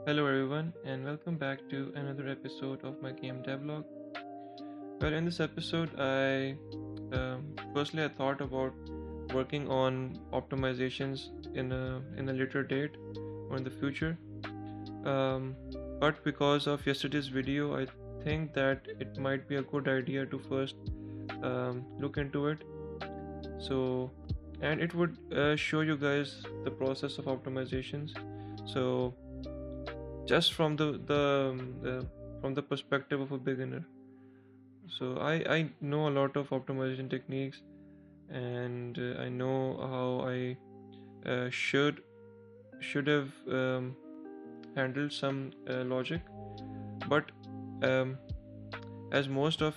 Hello everyone and welcome back to another episode of my game Devlog. Well, in this episode, I thought about working on optimizations in a later date or in the future. Um, but because of yesterday's video, I think that it might be a good idea to first look into it. So, and it would show you guys the process of optimizations. So just from the perspective of a beginner. So I know a lot of optimization techniques, and I know how I should have handled some logic, but um, as most of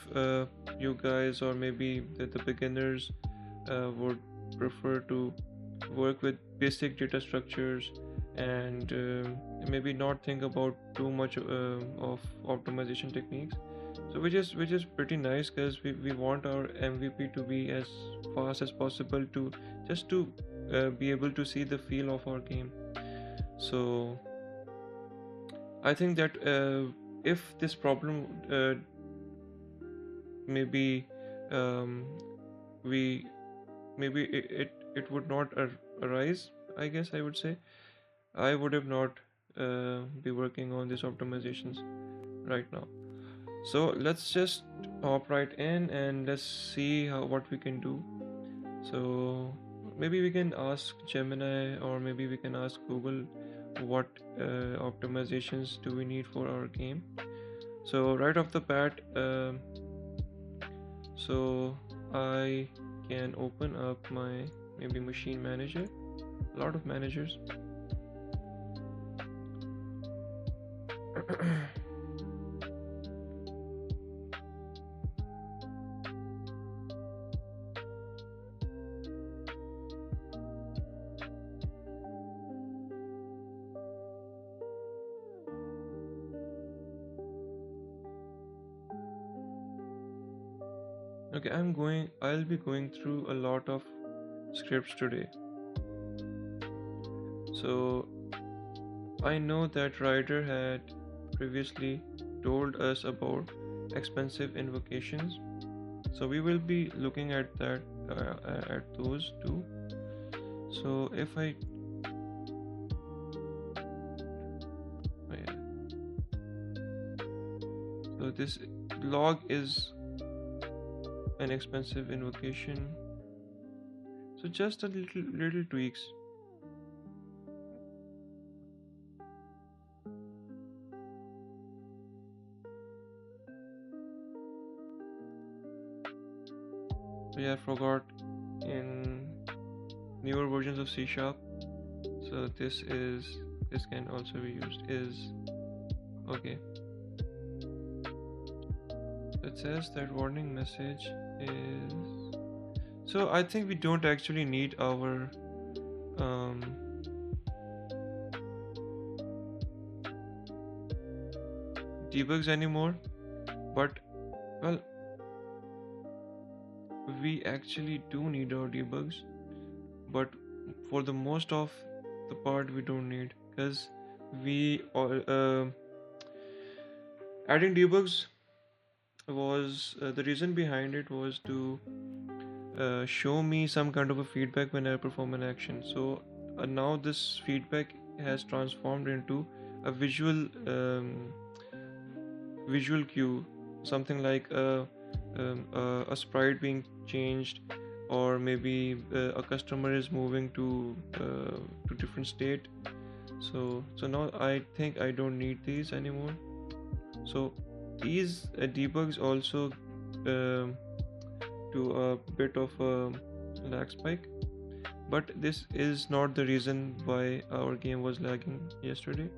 you guys or maybe the beginners would prefer to work with basic data structures and maybe not think about too much of optimization techniques, so which is pretty nice because we want our MVP to be as fast as possible to just to be able to see the feel of our game. So I think that if this problem maybe um, we maybe it would not arise, I guess I would say I would have not be working on these optimizations right now. So let's just hop right in and let's see what we can do. So maybe we can ask Gemini or maybe we can ask Google what optimizations do we need for our game. So right off the bat, so I can open up my maybe machine manager, a lot of managers. Okay, I'll be going through a lot of scripts today. So I know that Ryder had previously told us about expensive invocations. So we will be looking at that at those too. So if I oh yeah. So this log is an expensive invocation. So just a little tweaks. So yeah, I forgot in newer versions of C Sharp. So this can also be used is okay. It says that warning message is, so I think we don't actually need our um, debugs anymore, but well, we actually do need our debugs, but for the most of the part we don't need, because we adding debugs was the reason behind it was to show me some kind of a feedback when I perform an action. So now this feedback has transformed into a visual cue, something like a sprite being changed, or maybe a customer is moving to different state. So now I think I don't need these anymore. So these debugs also um to a bit of a lag spike, but this is not the reason why our game was lagging yesterday.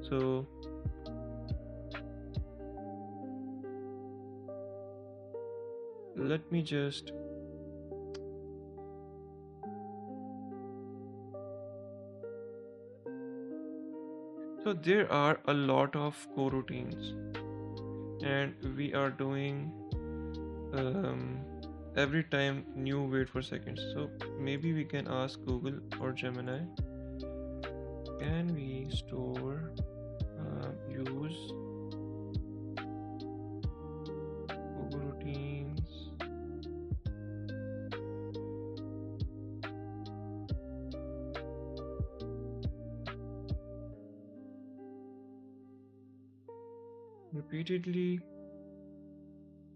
So let me just so there are a lot of coroutines and we are doing um, every time new wait for seconds. So maybe we can ask Google or Gemini, can we store use Google routines. Repeatedly,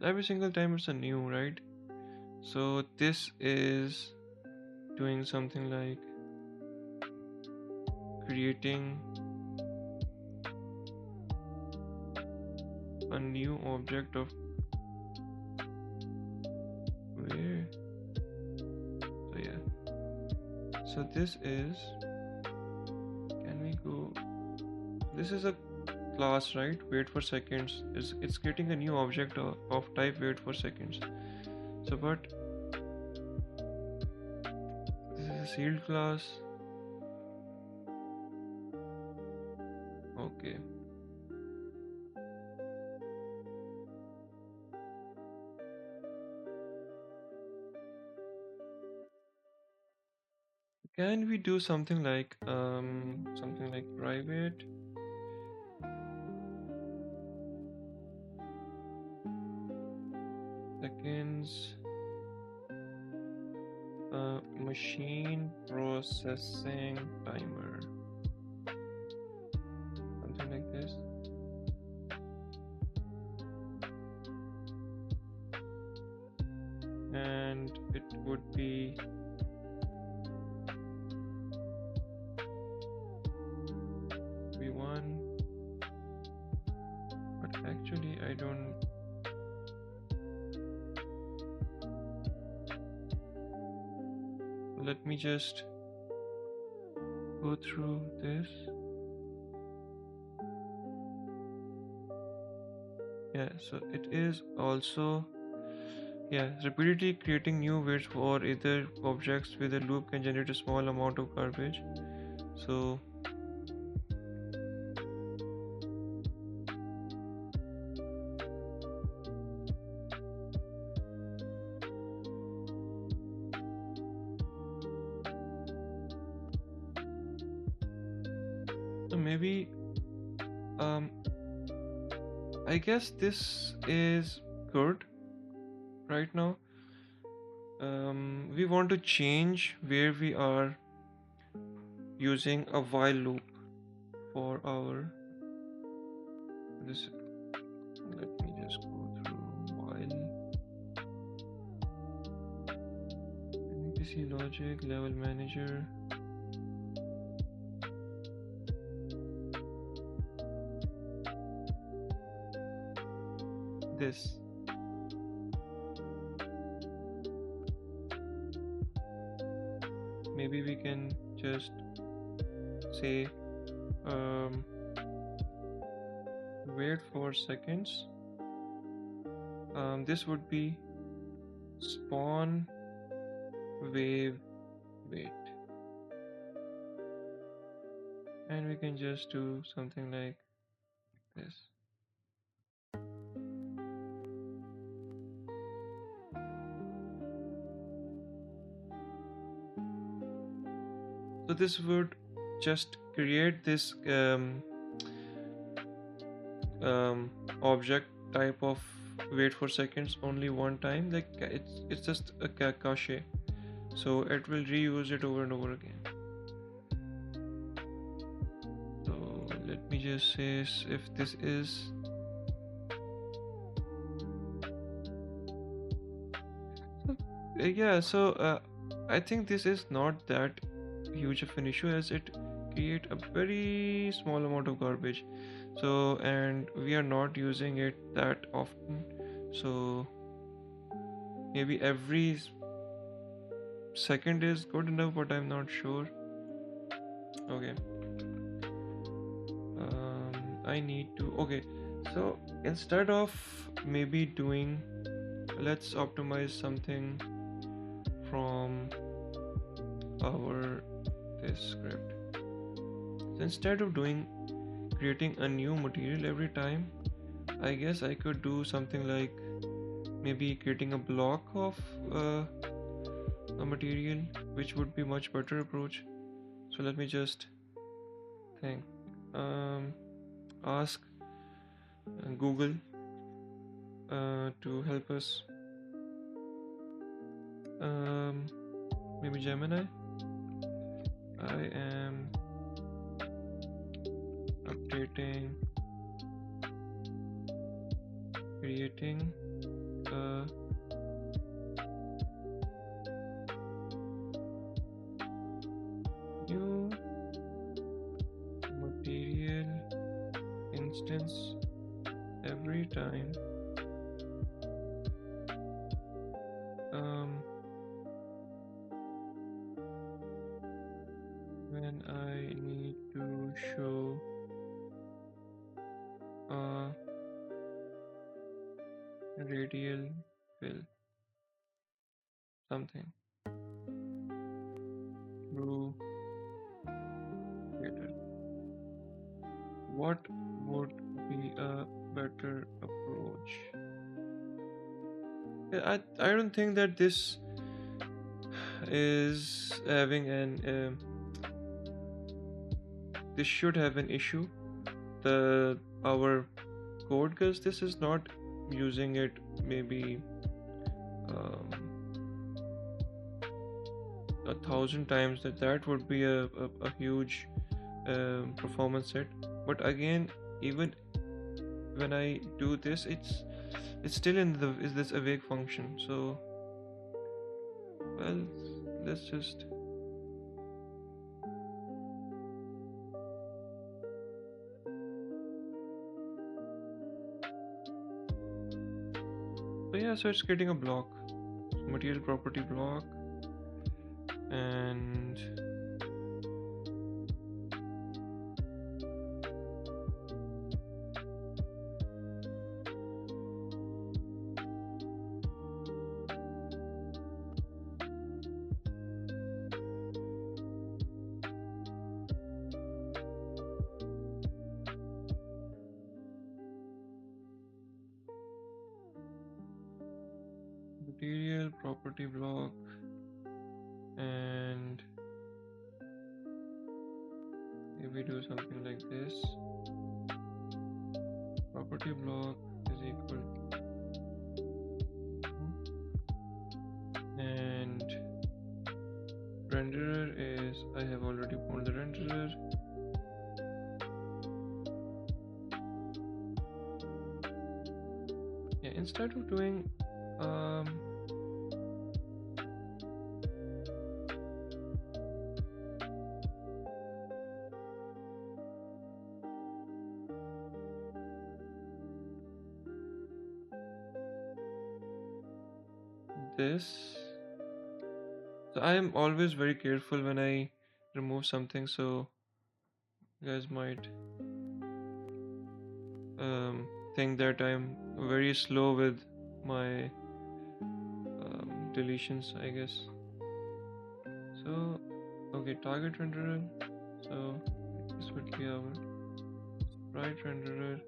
every single time it's a new, right? So this is doing something like creating a new object of where. So yeah, so this is, can we go, this is a class, right? Wait for seconds. It's creating a new object of type wait for seconds. So but this is a sealed class. Okay, can we do something like private seconds machine processing timer, something like this. And it would be v1, but actually I don't, let me just go through this. Yeah, so it is also, yeah, repeatedly creating new waits for either objects with a loop can generate a small amount of garbage. So maybe I guess this is good right now. We want to change where we are using a while loop for our this. Let me just go through while MPC logic level manager. This maybe we can just say wait for seconds. This would be spawn wave wait, and we can just do something like this. So this would just create this object type of wait for seconds only one time, like it's just a cache, so it will reuse it over and over again. So let me just say if this is yeah, so I think this is not that huge of an issue as it create a very small amount of garbage. So and we are not using it that often, so maybe every second is good enough, but I'm not sure. Okay, I need to, okay, so instead of maybe doing, let's optimize something from our this script. So instead of creating a new material every time, I guess I could do something like maybe creating a block of a material, which would be much better approach. So let me just think, ask Google to help us. Um, Maybe Gemini. I am updating, creating a new material instance every time when I need to show a radial fill something through creator. What would be a better approach? I don't think that this is having an this should have an issue, the our code, because this is not using it maybe um, 1,000 times. That would be a huge performance hit. But again, even when I do this, it's still in the is this awake function. So well, let's just so yeah, so it's creating a block, material property block, and material property block, and if we do something like this, property block is equal to, and renderer is, I have already pulled the renderer. Yeah, instead of doing this, so I am always very careful when I remove something, so you guys might think that I'm very slow with my deletions, I guess. So okay, target renderer, so this would be our sprite renderer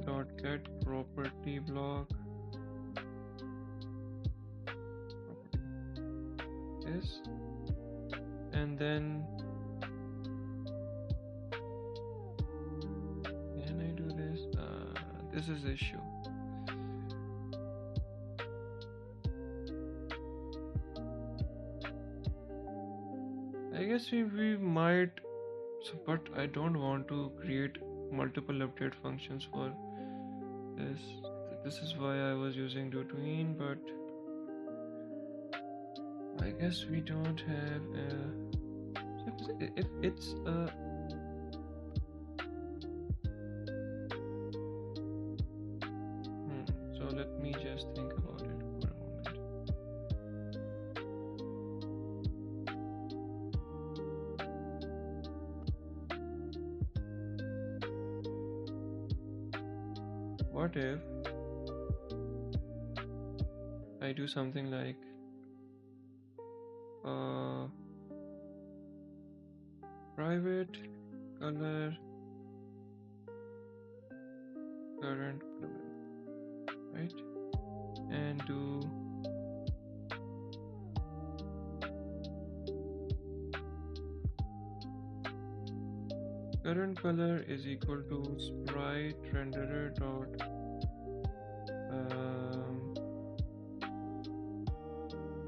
dot get property block this, and then can I do this? This is the issue. I guess we might, so, but I don't want to create multiple update functions for this. This is why I was using DoTween, but I guess we don't have if it's so let me just think about it for a moment. What if I do something like private color current color, right? And do current color is equal to sprite renderer dot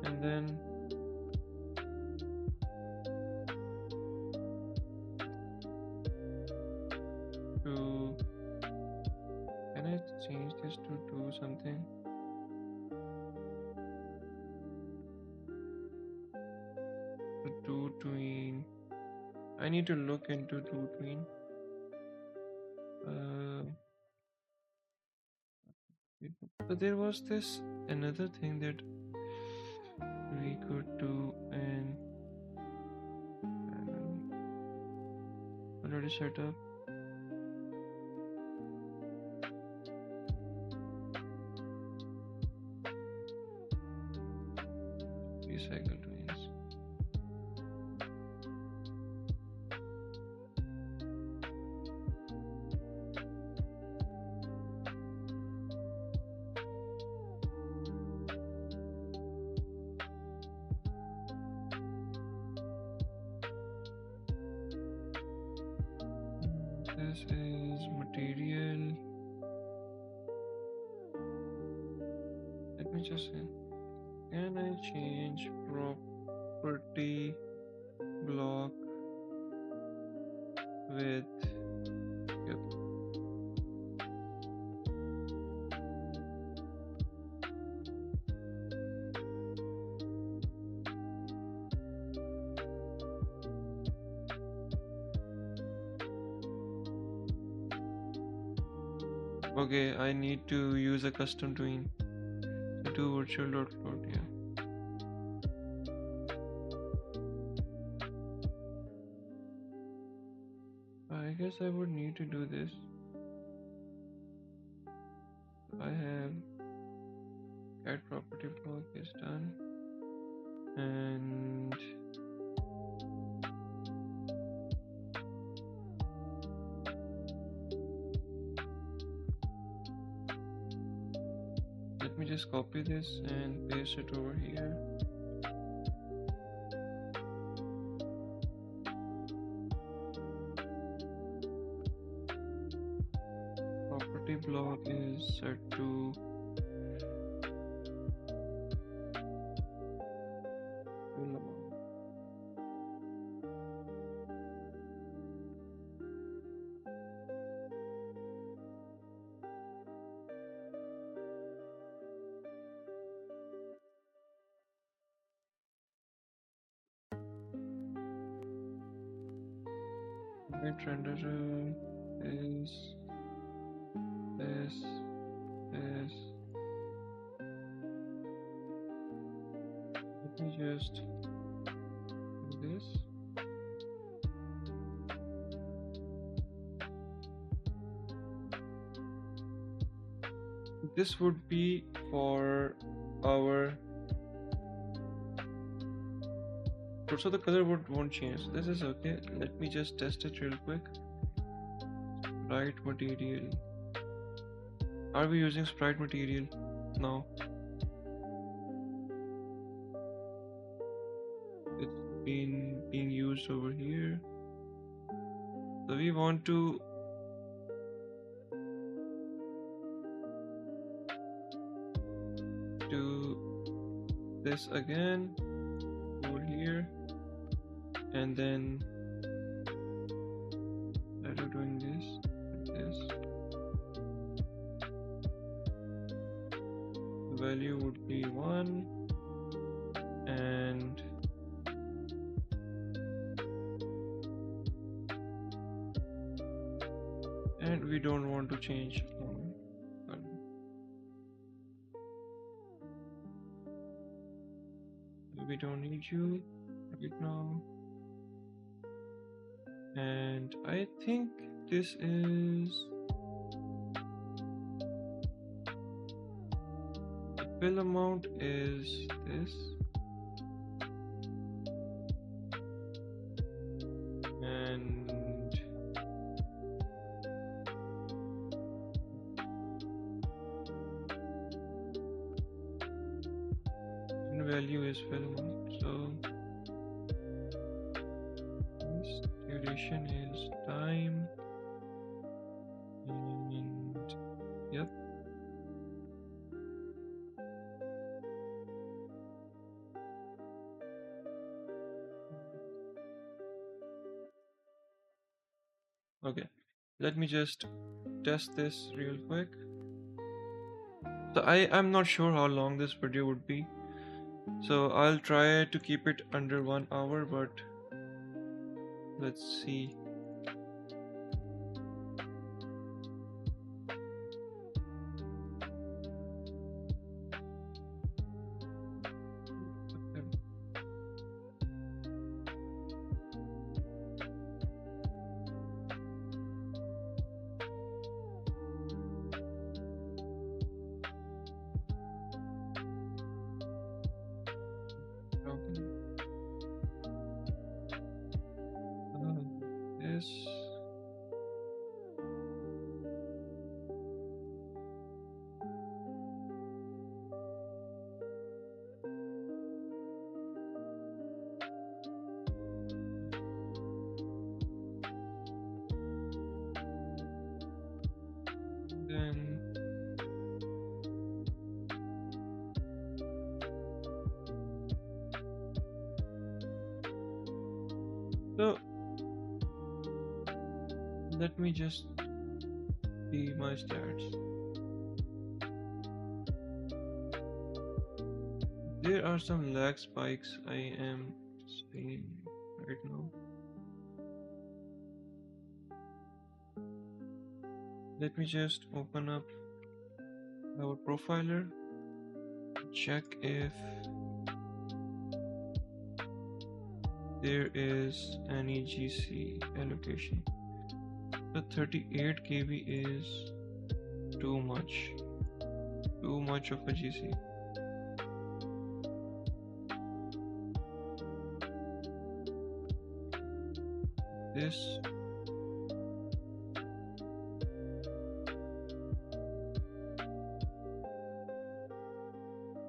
and then to can I change this to do something? DoTween. I need to look into DoTween. But there was this another thing that we could do and already set up. Recycle twins. This is material. Let me just say, can I change property block with yep. Okay, I need to use a custom tween. So do virtual.float, yeah. I guess I would need to do this. I have cat property block is done, and let me just copy this and paste it over here. Property block is set to fill amount. Right renderer is this. Let me just do this. This would be for our so the color won't change. This is okay. Let me just test it real quick. Sprite material. Are we using sprite material now? It's been being used over here. So we want to do this again over here, and then instead of doing this, the value would be 1, and we don't want to change we don't need you right now. And I think this is the fill amount is this, and value is fill amount. So this duration is time. Yep. Okay. Let me just test this real quick. So I'm not sure how long this video would be. So I'll try to keep it under 1 hour, but let's see. Yes. Then so let me just see my stats. There are some lag spikes I am seeing right now. Let me just open up our profiler, check if there is any GC allocation. The 38 KB is too much of a GC. This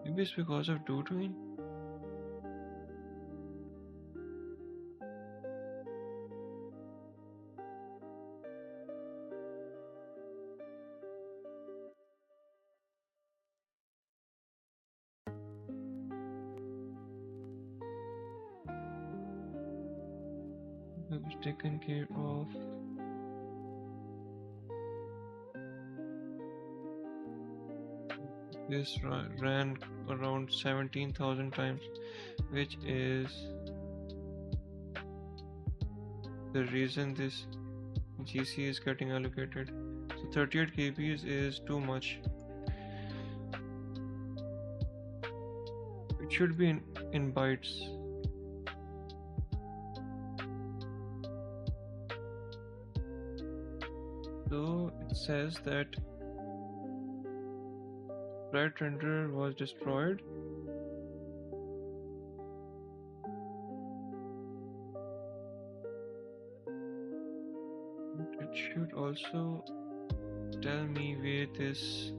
maybe it's because of DoTween. It was taken care of. This ran around 17,000 times, which is the reason this GC is getting allocated. So 38 KBs is too much. It should be in bytes. So it says that sprite renderer was destroyed. It should also tell me where this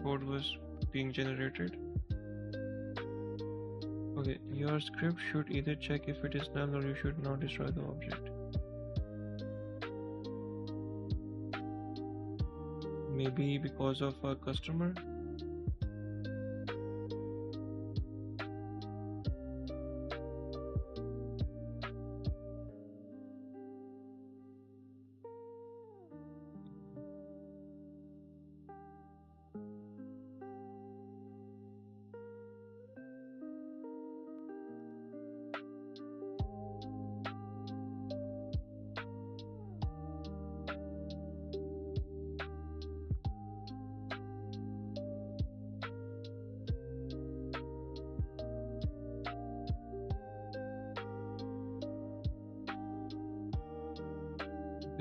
code was being generated. Okay, your script should either check if it is null or you should not destroy the object. Maybe because of a customer.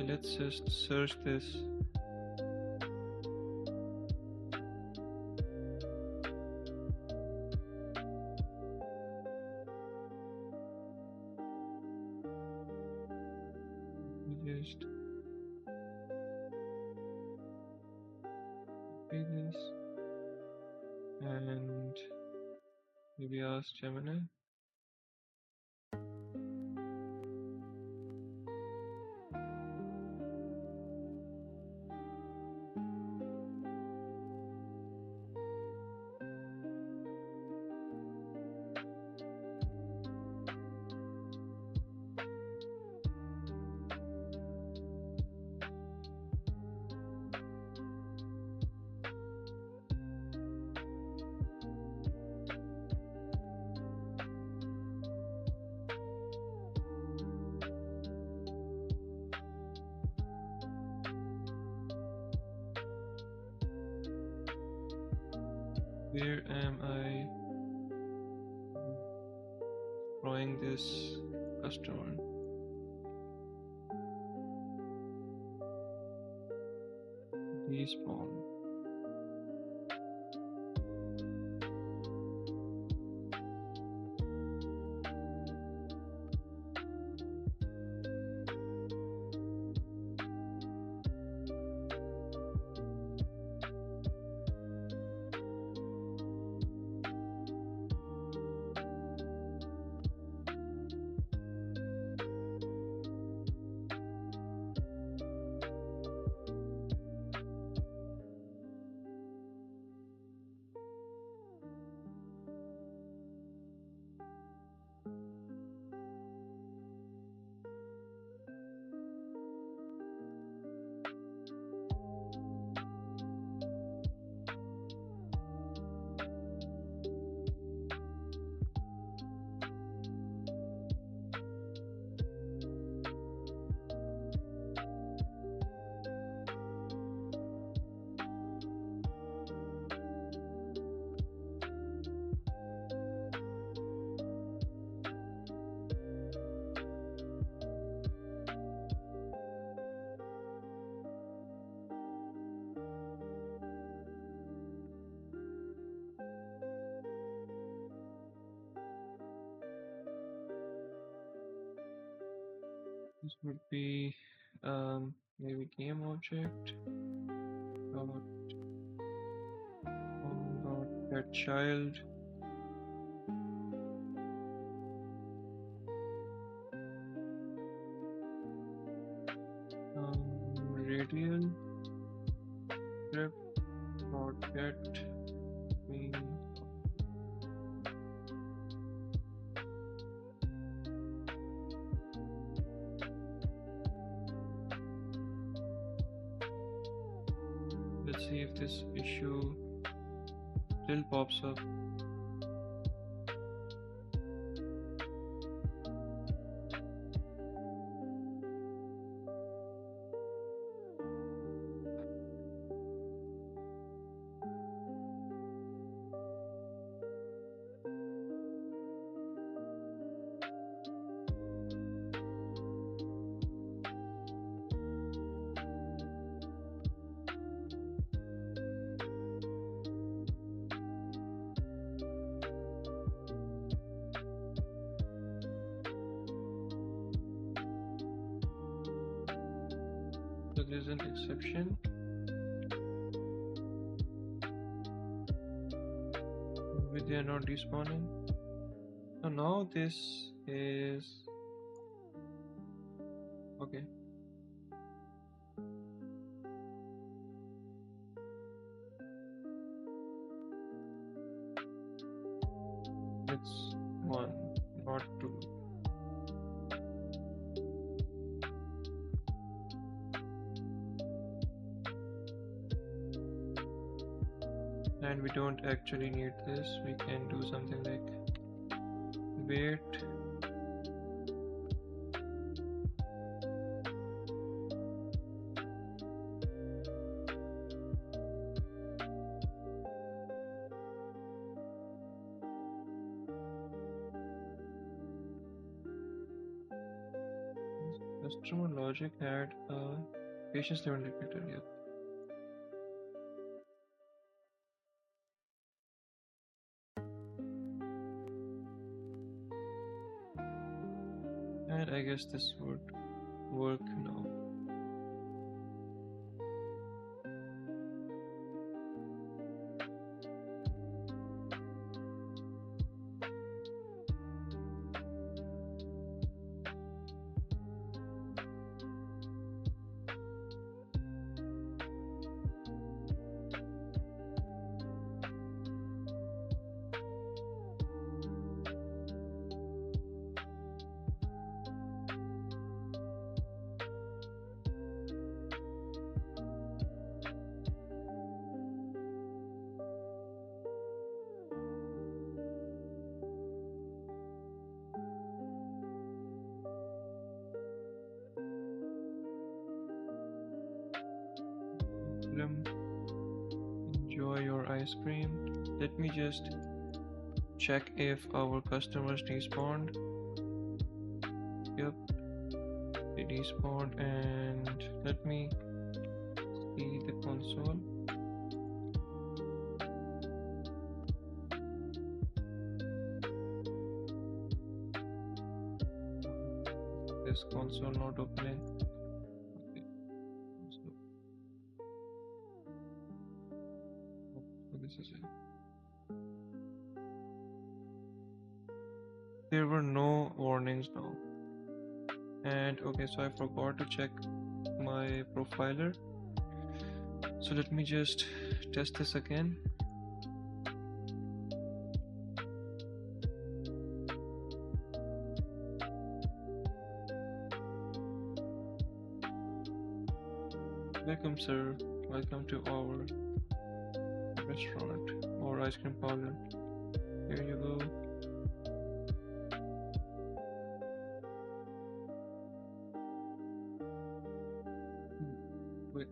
Okay, let's just search this. Just copy this and maybe ask Gemini. Where am I drawing this customer? Despawn. This would be maybe game object dot get child radial script dot get mean. Let's see if this issue still pops up. So there's an exception. They are not despawning. So now this is okay. It's 1, not 2. And we don't actually need this. We can do something like wait customer logic had a patience level indicator. Yep. And I guess this would work now. enjoy your ice cream. Let me just check if our customers despawned. Yep, they despawned, and let me see the console. This console not opening. Okay, so this is it. There were no warnings now. And okay, so I forgot to check my profiler. So let me just test this again. Welcome, sir. Welcome to our restaurant or ice cream parlor. Here you go. Quick.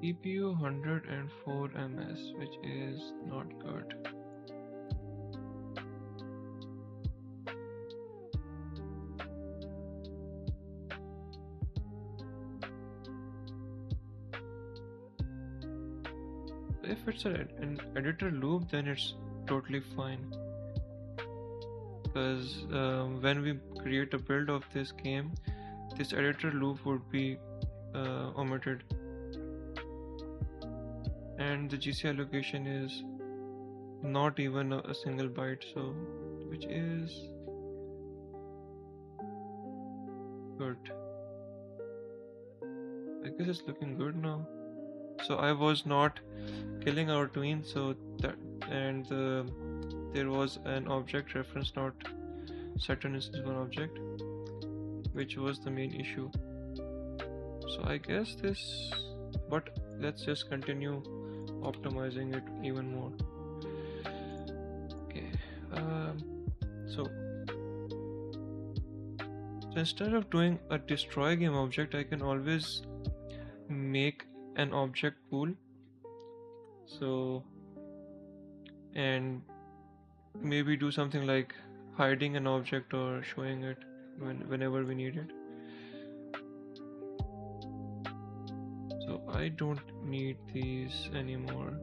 CPU 104 ms, which is not good. If it's an editor loop, then it's totally fine. Because when we create a build of this game, this editor loop would be omitted. And the GC allocation is not even a single byte, so which is good. I guess it's looking good now. So I was not killing our tween, so that, and there was an object reference not set on instance one object, which was the main issue. So I guess this, but let's just continue optimizing it even more. Okay, so instead of doing a destroy game object, I can always make an object pool. So, and maybe do something like hiding an object or showing it whenever we need it. So I don't need these anymore.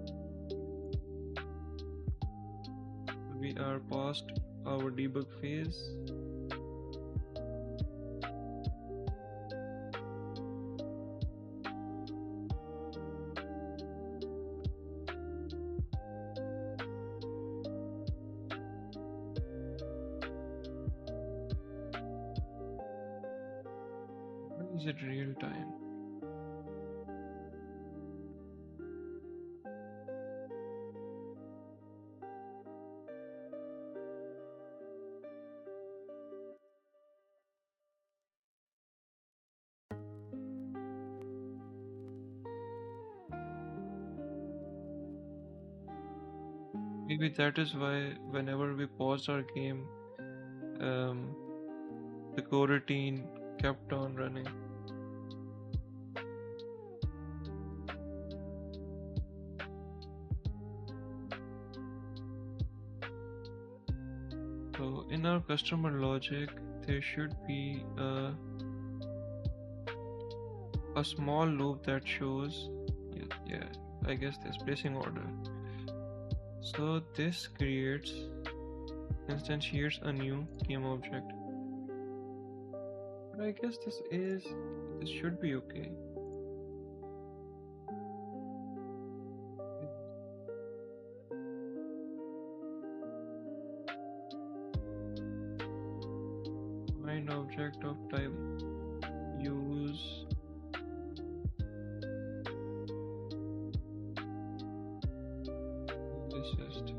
We are past our debug phase. Is it real time? Maybe that is why whenever we paused our game, the coroutine kept on running. So in our customer logic, there should be a small loop that shows, yeah, I guess this placing order. So this creates, instantiates a new game object. But I guess this should be okay. Find object of type use list.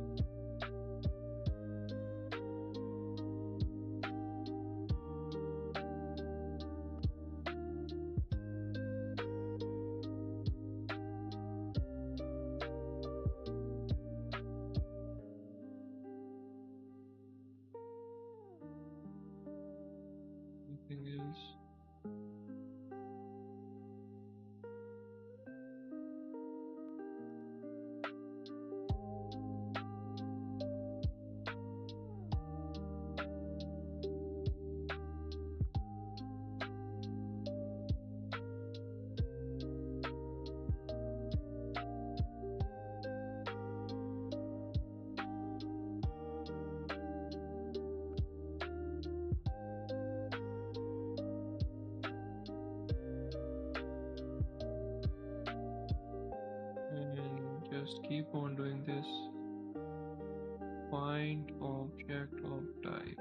Anything else? And just keep on doing this. Find object of type.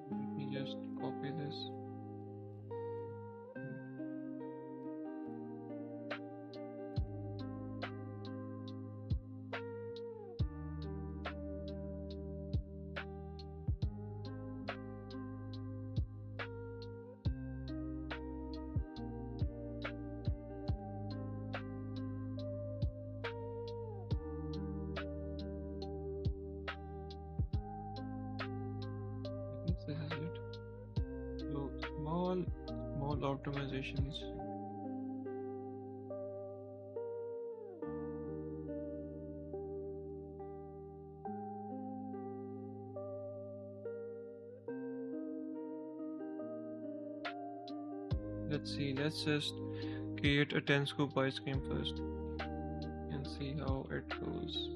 Let me just copy this. I guess this is it. So small optimizations. Let's see, let's just create a 10 scoop ice cream first and see how it goes.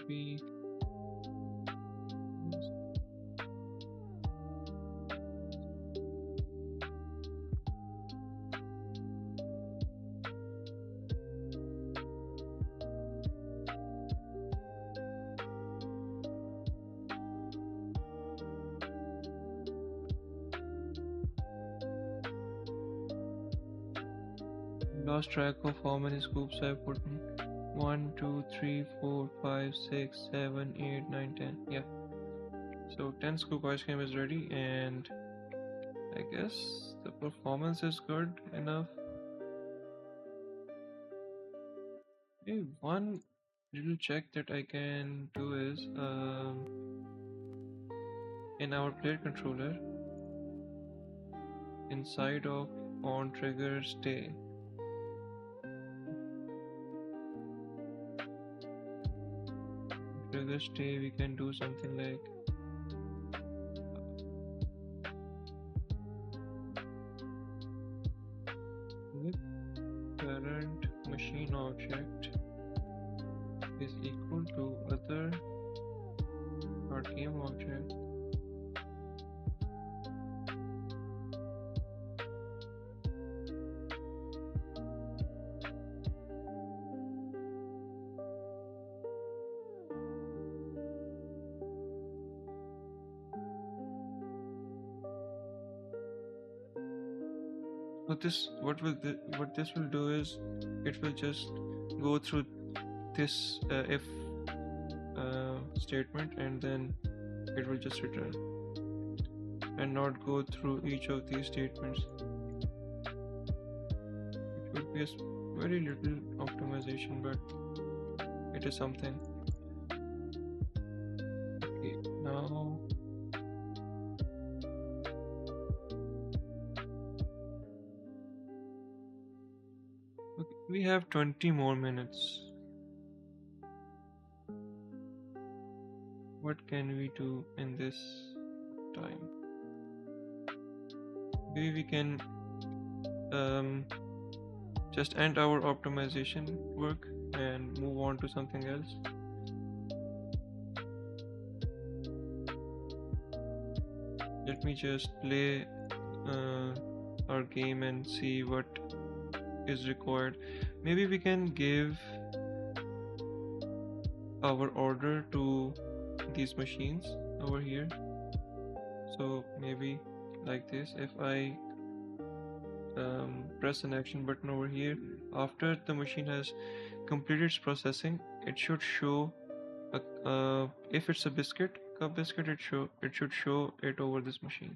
Maybe lost track of how many scoops I put in. 1, 2, 3, 4, 5, 6, 7, 8, 9, 10. Yeah. So 10 scoop ice cream is ready, and I guess the performance is good enough. Hey, one little check that I can do is in our player controller, inside of on trigger stay. Trigger stay, we can do something like if current machine object is equal to other or game object, what this will do is it will just go through this if statement, and then it will just return and not go through each of these statements. It would be a very little optimization, but it is something. Okay, now okay, we have 20 more minutes. What can we do in this time? Maybe we can just end our optimization work and move on to something else. let me just play our game and see what is required. Maybe we can give our order to these machines over here. So maybe like this, if I press an action button over here, after the machine has completed its processing, it should show if it's a cup biscuit, it should show it over this machine.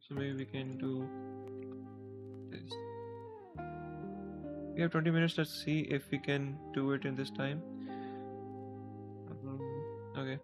So maybe we can do this. We have 20 minutes. Let's see if we can do it in this time. Okay.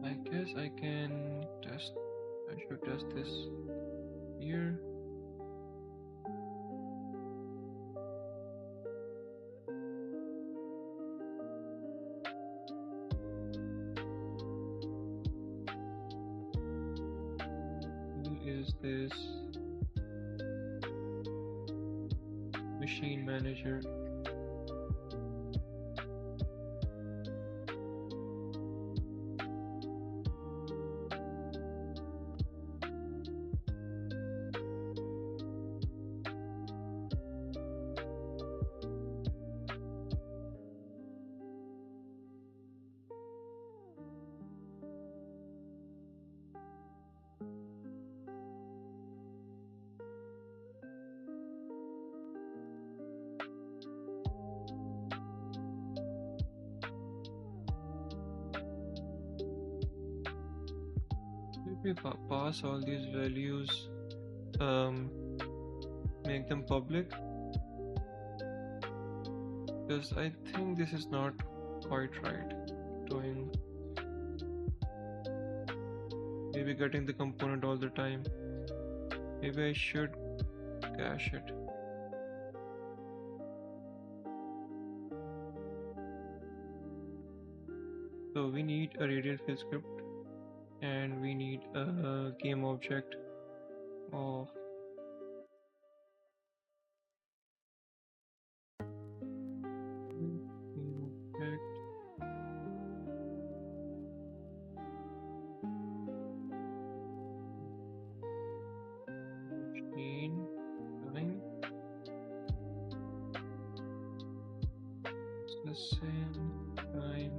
I guess I can test. I should test this here. Who is this machine manager? Let me pass all these values, make them public, because I think this is not quite right. Doing maybe getting the component all the time. Maybe I should cache it. So we need a radial fill script, and we need a game object of machine time processing time,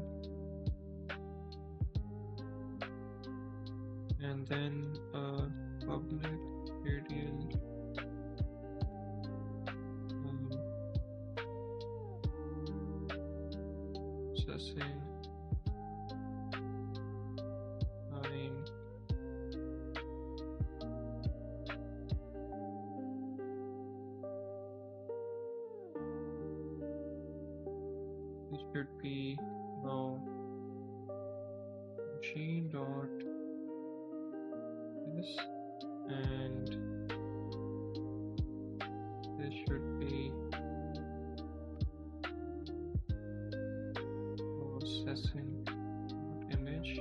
and then public radial processing time. This should be now machine dot this, and this should be processing image.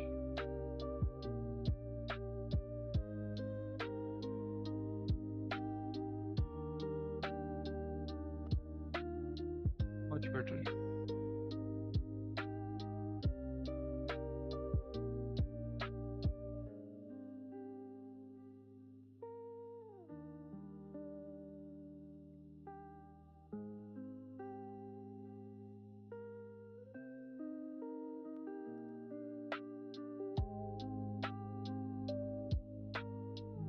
Much better.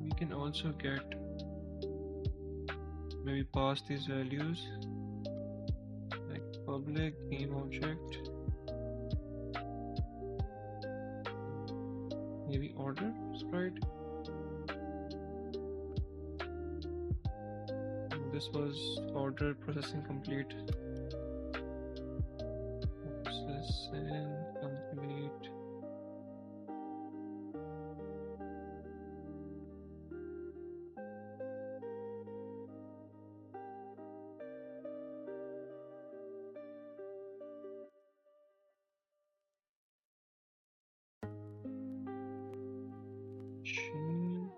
We can also get, maybe pass these values like public game object, maybe order sprite. This was order processing complete. Processing complete. Machine.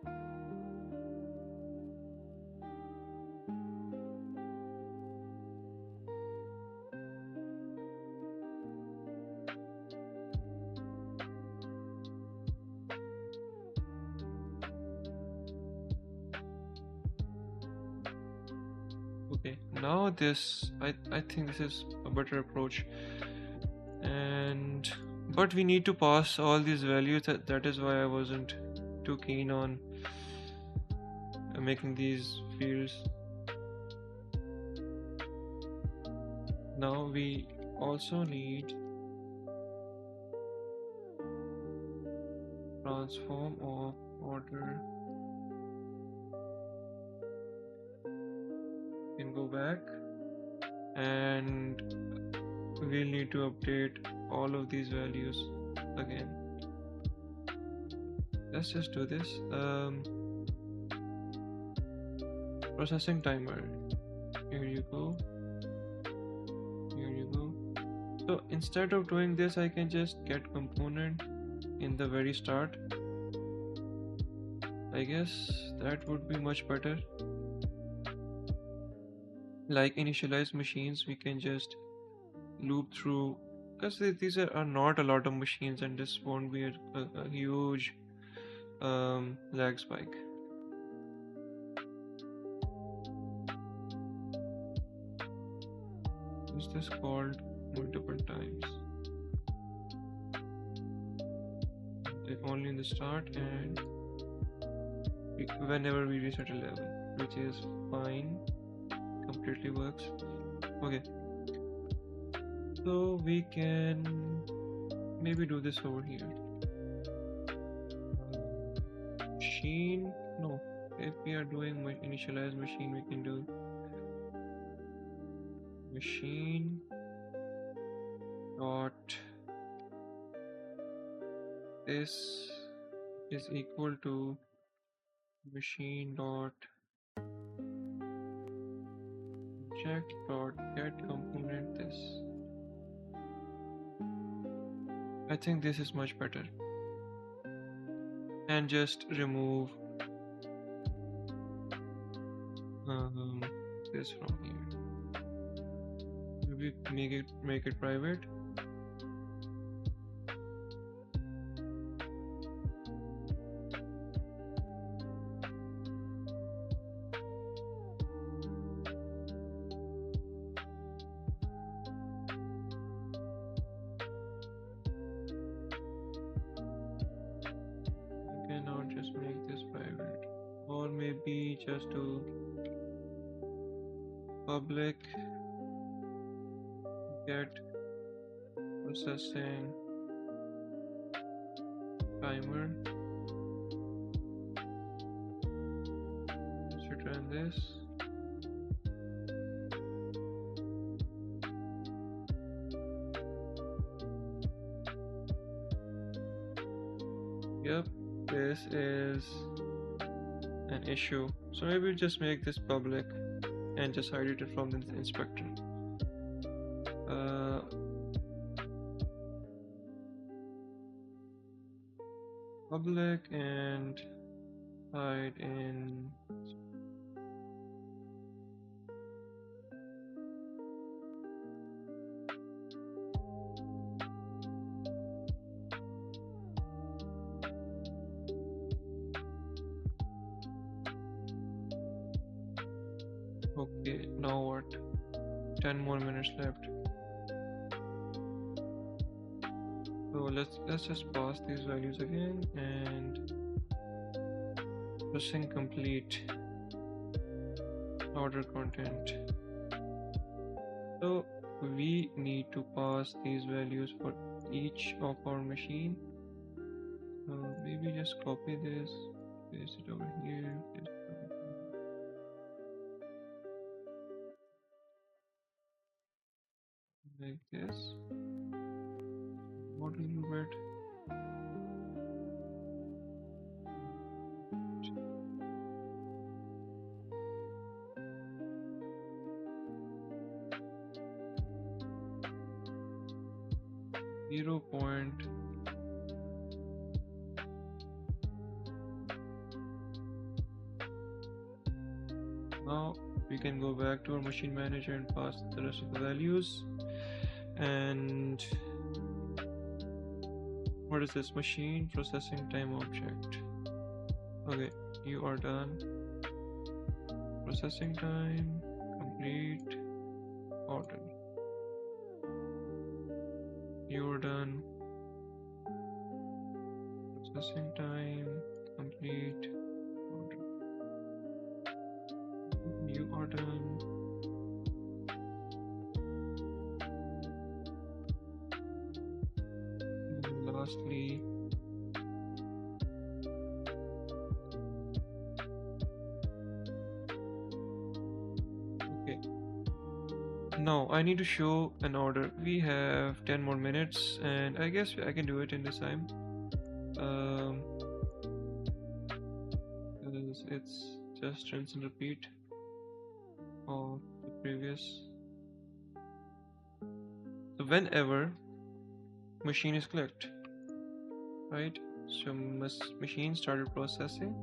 Okay, now this I think this is a better approach. And but we need to pass all these values. That is why I wasn't too keen on making these fields. Now we also need transform of order. We can go back and we'll need to update all of these values again. Let's just do this. Processing timer. Here you go. Here you go. So instead of doing this, I can just get component in the very start. I guess that would be much better. Like initialize machines, we can just loop through, because these are not a lot of machines and this won't be a huge lag spike. Is this called multiple times? Only in the start and whenever we reset a level, which is fine, completely works. Okay, so we can maybe do this over here. Machine, no, if we are doing initialize machine, we can do machine dot this is equal to machine dot object dot get component this. I think this is much better. And just remove this from here. Maybe make it private. Maybe just do public get processing timer. Let's return this. Yep, this is an issue, so maybe we'll just make this public and just hide it from the inspector. Public and hide in okay, now what? 10 more minutes left. So let's just pass these values again and pressing complete order content. So we need to pass these values for each of our machine. Maybe just copy this, paste it over here, paste it over here. Like this. What a little bit. .0 we can go back to our machine manager and pass the rest of the values. And what is this? Machine processing time object. Okay, you are done. Processing time complete. Order. You are done. Processing time complete. Order. You are done. And lastly, okay. Now I need to show an order. We have 10 more minutes, and I guess I can do it in this time. Because it's just rinse and repeat of the previous. So whenever machine is clicked, right? So machine started processing.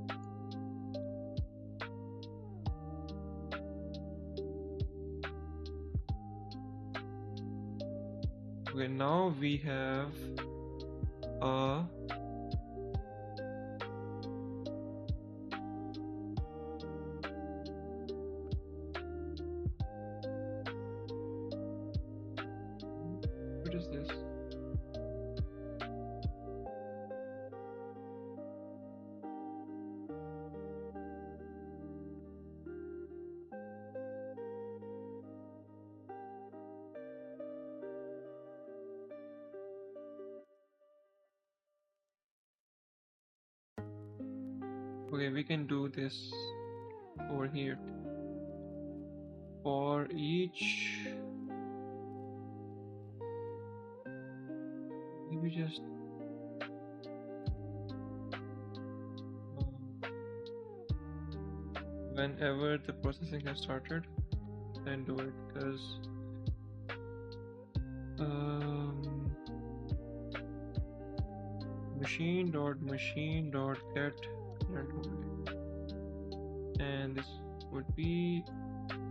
Okay, now we have a what is this? Okay, we can do this over here. For each, maybe just whenever the processing has started, then do it, because machine.get and this would be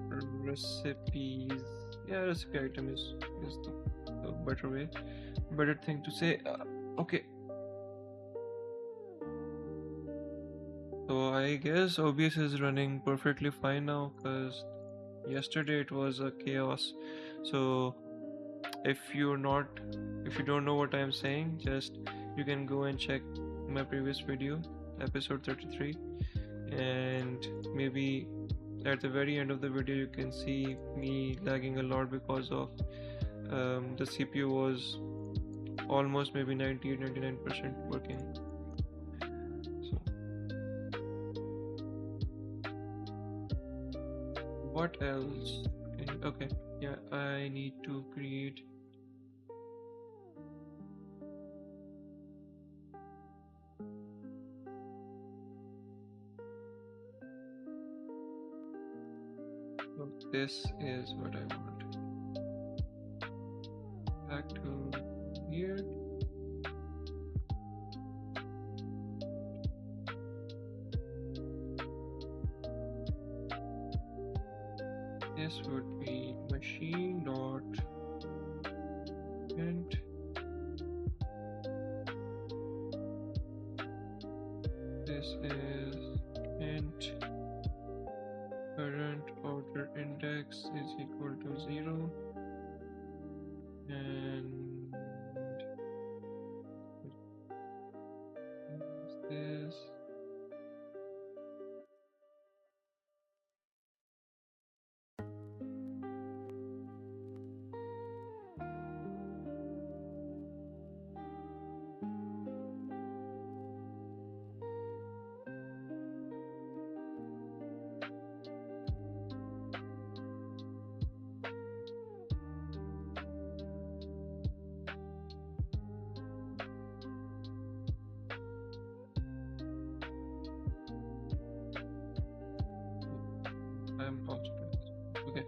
recipes. Yeah, recipe item is the better thing to say. Okay, so I guess OBS is running perfectly fine now, because yesterday it was a chaos. So if you don't know what I'm saying, just you can go and check my previous video, episode 33, and maybe at the very end of the video you can see me lagging a lot because of the CPU was almost maybe 98-99% working. So what else? Okay, yeah, I need to create this is what I want. Back to here. This would be machine dot int. This is int current order index is equal to 0, and this I'm also doing this. Okay,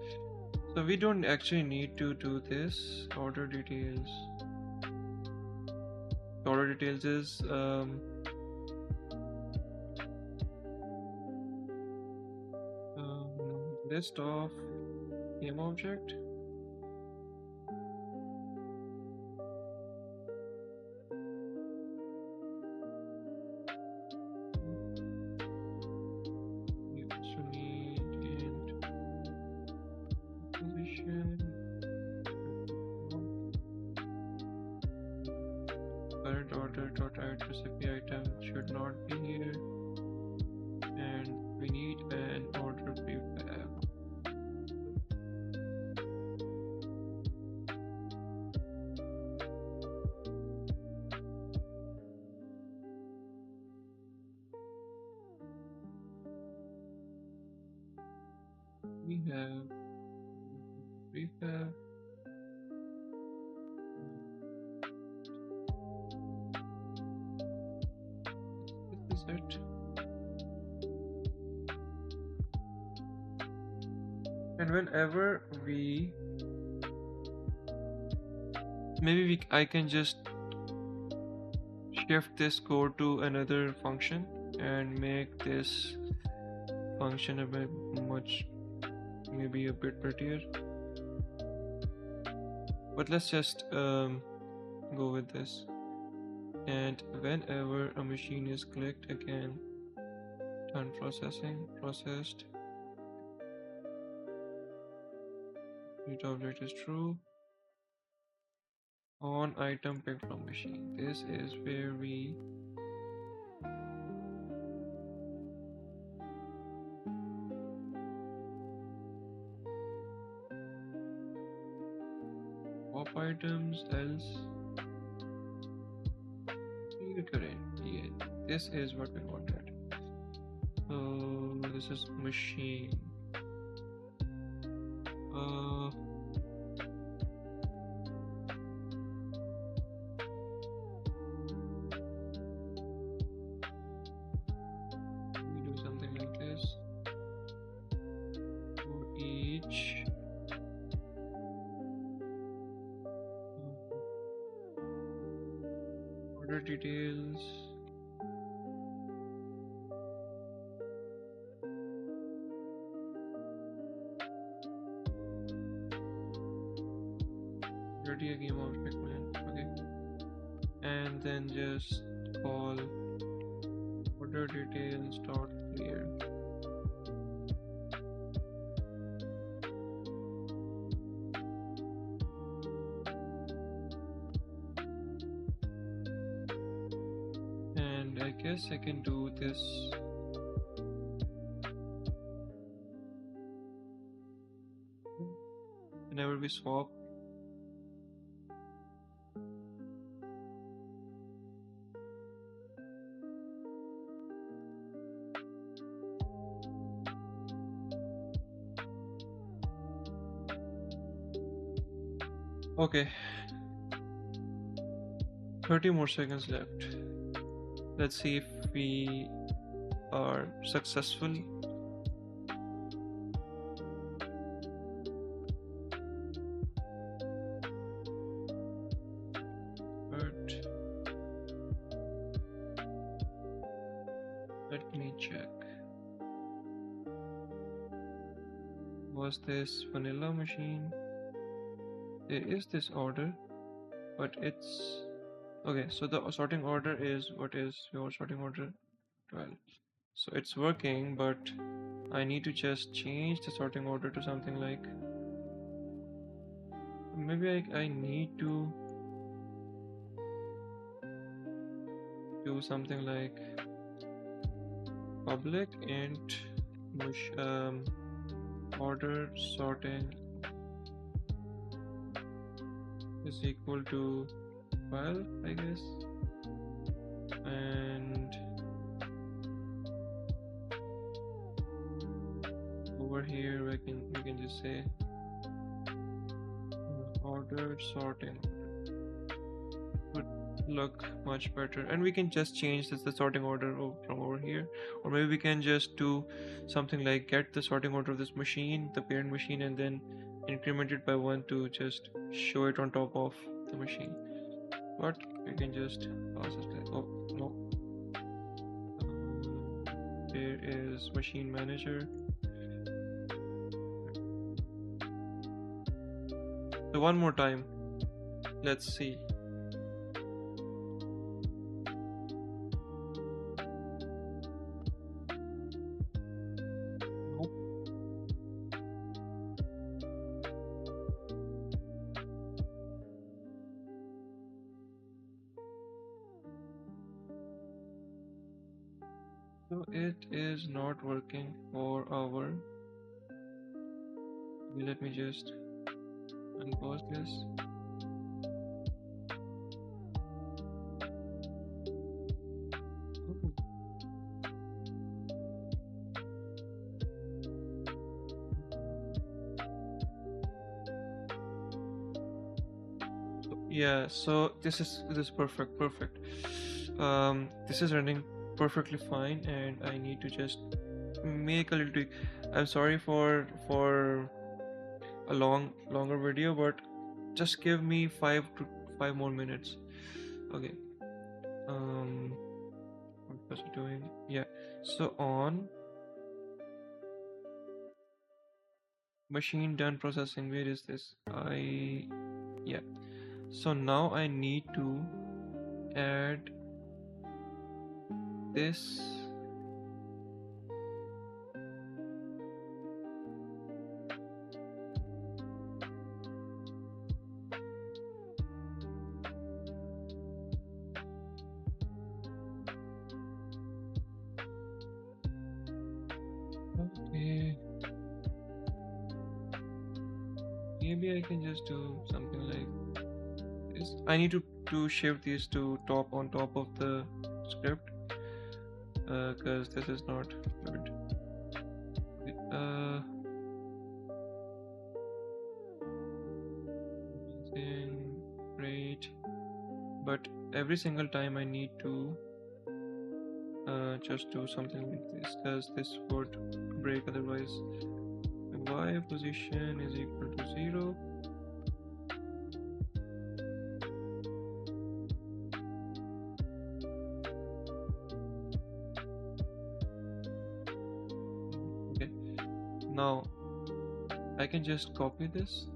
so we don't actually need to do this. Order details. Order details is list of game object. We also need int position. Current order dot add recipe item should not be here, and we need an order prefab. We have prefab. This is it. And whenever we I can just shift this code to another function and make this function a bit maybe a bit prettier. But let's just go with this. And whenever a machine is clicked, again, done processing, processed. Read object is true. On item picked from machine. This is where we pop items, else current. Yeah, this is what we wanted. So this is machine. We do something like this for each order details. Already a game object man. Okay. And then just call order details dot clear. And I guess I can do this. Whenever we swap. Okay, 30 more seconds left. Let's see if we are successful. But let me check. Was this vanilla machine? There is this order, but it's okay. So the sorting order is what is your sorting order? 12. So it's working, but I need to just change the sorting order to something like, maybe I need to do something like public int order sorting is equal to 12, I guess, and over here we can just say order sorting. Would look much better, and we can just change the sorting order from over here, or maybe we can just do something like get the sorting order of this machine, the parent machine, and then increment it by 1 to just show it on top of the machine. But we can just process that. Oh no, there is machine manager. So one more time. Let's see. Nope. So it is not working for our. Let me just unpause this. Oh. Yeah, so this is perfect. This is running perfectly fine, and I need to just make a little tweak. I'm sorry for a longer video, but just give me 5 more minutes. Okay. What was I doing? Yeah. So on machine done processing, where is this? Yeah. So now I need to add this. Okay. Maybe I can just do something like this. I need to shift these to on top of the script because this is not good. Great. But every single time I need to just do something like this because this would break otherwise. Y position is equal to 0. Okay, now I can just copy this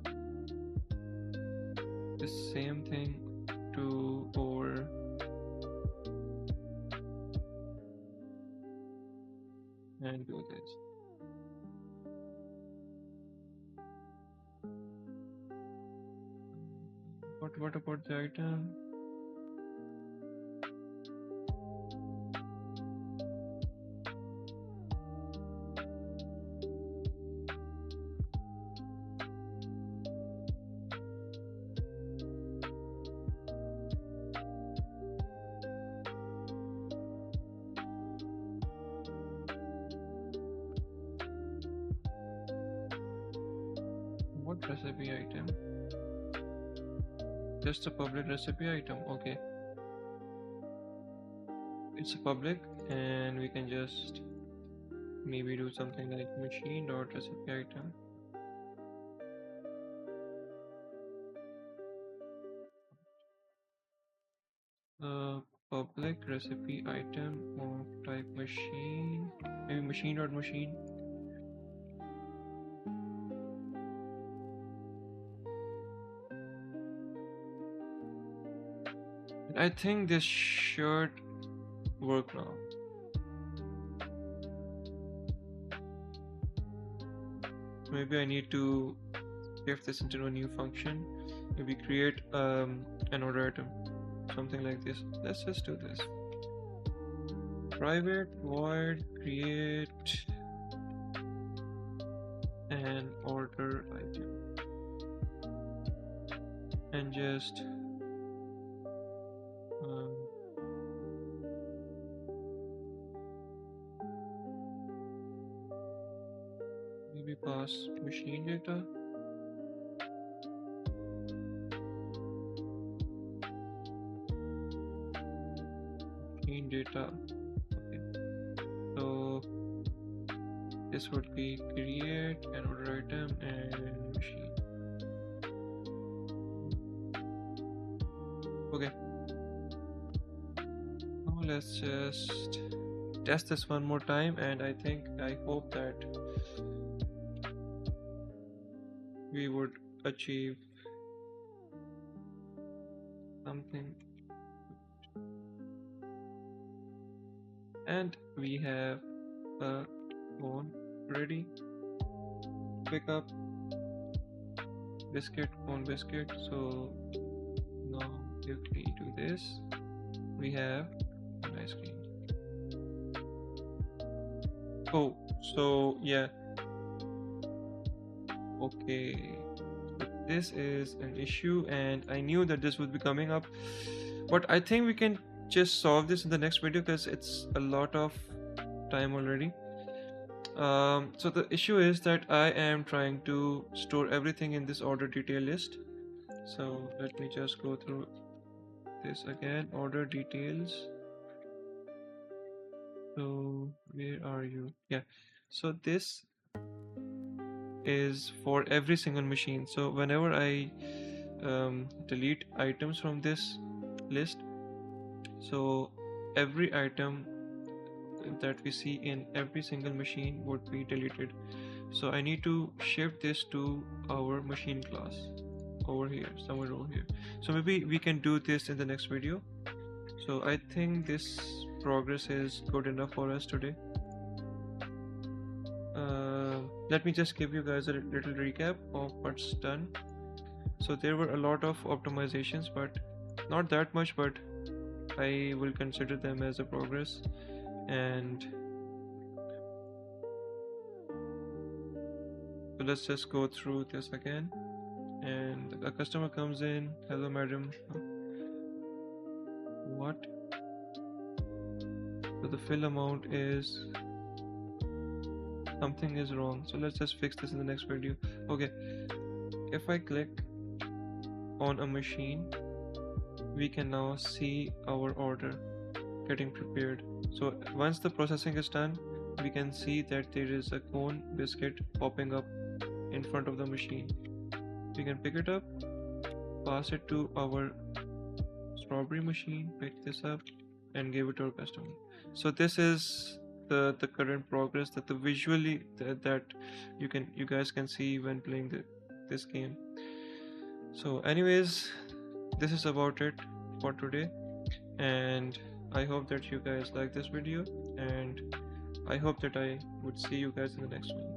same thing to over and do this. What about the item? What recipe item? Just a public recipe item. Okay, it's a public, and we can just maybe do something like machine dot recipe item. Public recipe item of type machine, maybe machine dot machine. I think this should work now. Maybe I need to shift this into a new function. Maybe create an order item, something like this. Let's just do this. Private void create an order item, and just maybe pass machine data. Machine data. Okay. So this would be create an order item and machine. Okay. Now let's just test this one more time, and I hope that we would achieve something. And we have a cone ready. Pick up biscuit, cone biscuit. So now if we do this, we have an ice cream. Oh, so yeah. Okay, this is an issue, and I knew that this would be coming up, but I think we can just solve this in the next video because it's a lot of time already. So the issue is that I am trying to store everything in this order detail list. So let me just go through this again. Order details. So where are you? Yeah. So this is for every single machine. So whenever I delete items from this list, so every item that we see in every single machine would be deleted. So I need to shift this to our machine class over here, somewhere over here. So maybe we can do this in the next video. So I think this progress is good enough for us today. Let me just give you guys a little recap of what's done. So there were a lot of optimizations, but not that much, but I will consider them as a progress. And so let's just go through this again. And a customer comes in. Hello, madam. What? So the fill amount is something is wrong. So let's just fix this in the next video. Okay. If I click on a machine, we can now see our order getting prepared. So once the processing is done, we can see that there is a cone biscuit popping up in front of the machine. We can pick it up, pass it to our strawberry machine, pick this up, and give it to our customer. So this is the current progress that the visually that you guys can see when playing this game. So anyways, this is about it for today, and I hope that you guys like this video, and I hope that I would see you guys in the next one.